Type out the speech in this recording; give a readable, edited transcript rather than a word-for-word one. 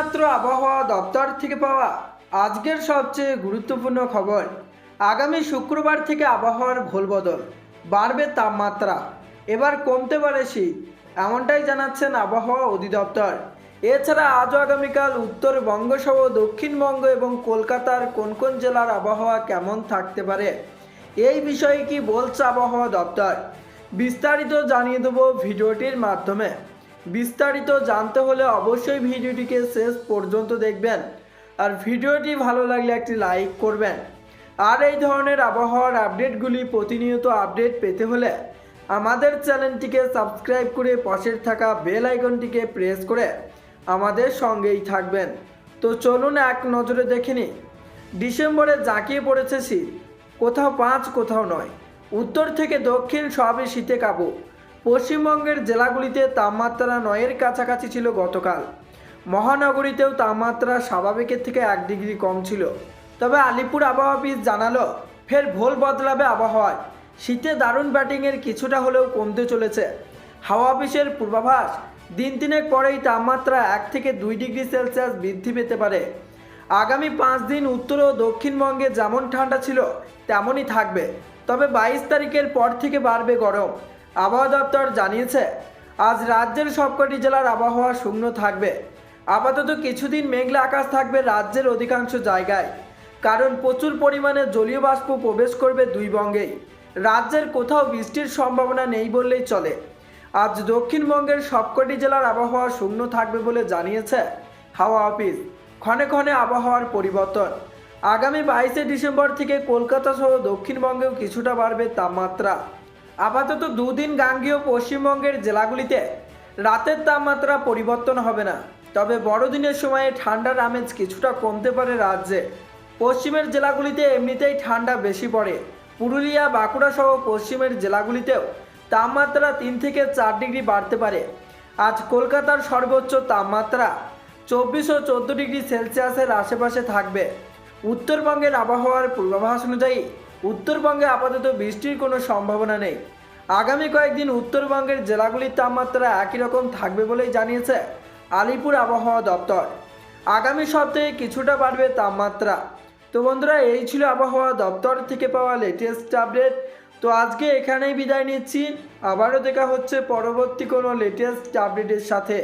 এইমাত্র আবহাওয়া দপ্তর থেকে পাওয়া আজকের সবচেয়ে গুরুত্বপূর্ণ খবর। আগামী শুক্রবার থেকে আবহাওয়ার ঘোলবদল, বাড়বে তাপমাত্রা, এবার কমতে পারে শীত, এমনটাই জানাচ্ছেন আবহাওয়া অধিদপ্তর। এছাড়া আজও আগামীকাল উত্তরবঙ্গ সহ দক্ষিণবঙ্গ এবং কলকাতার কোন কোন জেলার আবহাওয়া কেমন থাকতে পারে, এই বিষয়ে কি বলছে আবহাওয়া দপ্তর, বিস্তারিত জানিয়ে দেবো ভিডিওটির মাধ্যমে। বিস্তারিত জানতে হলে অবশ্যই ভিডিওটিকে শেষ পর্যন্ত দেখবেন, আর ভিডিওটি ভালো লাগলে একটি লাইক করবেন। আর এই ধরনের আবহাওয়ার আপডেটগুলি প্রতিনিয়ত আপডেট পেতে হলে আমাদের চ্যানেলটিকে সাবস্ক্রাইব করে পাশের থাকা বেল আইকনটিকে প্রেস করে আমাদের সঙ্গেই থাকবেন। তো চলুন এক নজরে দেখে নিই। ডিসেম্বরে জাঁকিয়ে পড়েছে শীত, কোথাও 5 কোথাও 9, উত্তর থেকে দক্ষিণ সবই শীতে কাবু। পশ্চিমবঙ্গের জেলাগুলিতে তাপমাত্রা 9-এর কাছাকাছি ছিল গতকাল। মহানগরীতেও তাপমাত্রা স্বাভাবিকের থেকে 1 ডিগ্রি কম ছিল। তবে আলিপুর আবহাওয়া অফিস জানালো ফের ভোল বদলাবে আবহাওয়ায়। শীতে দারুণ ব্যাটিংয়ের কিছুটা হলেও কমতে চলেছে। হাওয়া অফিসের পূর্বাভাস, দিন 3 পরেই তাপমাত্রা 1 থেকে 2 ডিগ্রি সেলসিয়াস বৃদ্ধি পেতে পারে। আগামী 5 দিন উত্তর ও দক্ষিণবঙ্গে যেমন ঠান্ডা ছিল তেমনই থাকবে, তবে 22 তারিখের পর থেকে বাড়বে গরম। আবহাওয়া দপ্তর জানিয়েছে আজ রাজ্যের সবকটি জেলার আবহাওয়া শুকনো থাকবে। আপাতত কিছুদিন মেঘলা আকাশ থাকবে রাজ্যের অধিকাংশ জায়গায়, কারণ প্রচুর পরিমাণে জলীয় বাষ্প প্রবেশ করবে দুই বঙ্গেই। রাজ্যের কোথাও বৃষ্টির সম্ভাবনা নেই বললেই চলে। আজ দক্ষিণবঙ্গের সবকটি জেলার আবহাওয়া শুকনো থাকবে বলে জানিয়েছে হাওয়া অফিস। ক্ষণে ক্ষণে আবহাওয়ার পরিবর্তন। আগামী 22শে ডিসেম্বর থেকে কলকাতা সহ দক্ষিণবঙ্গেও কিছুটা বাড়বে তাপমাত্রা। আপাতত দুদিন গাঙ্গেয় পশ্চিমবঙ্গের জেলাগুলিতে রাতের তাপমাত্রা পরিবর্তন হবে না, তবে বড়দিনের সময়ে ঠান্ডার আমেজ কিছুটা কমতে পারে রাজ্যে। পশ্চিমের জেলাগুলিতে এমনিতেই ঠান্ডা বেশি পড়ে। পুরুলিয়া, বাঁকুড়া সহ পশ্চিমের জেলাগুলিতেও তাপমাত্রা 3 থেকে 4 ডিগ্রি বাড়তে পারে। আজ কলকাতার সর্বোচ্চ তাপমাত্রা 24 ও 14 ডিগ্রি সেলসিয়াসের আশেপাশে থাকবে। উত্তরবঙ্গের আবহাওয়ার পূর্বাভাস অনুযায়ী উত্তরবঙ্গে আপাতত বৃষ্টির কোনো সম্ভাবনা নেই। আগামী কয়েকদিন উত্তরবঙ্গের জেলাগুলির তাপমাত্রা একই রকম থাকবে বলেই জানিয়েছে আলিপুর আবহাওয়া দপ্তর। আগামী সপ্তাহে কিছুটা বাড়বে তাপমাত্রা। তো বন্ধুরা, এই ছিল আবহাওয়া দপ্তর থেকে পাওয়া লেটেস্ট আপডেট। তো আজকে এখানেই বিদায় নিচ্ছি, আবারও দেখা হচ্ছে পরবর্তী কোনো লেটেস্ট আপডেটের সাথে।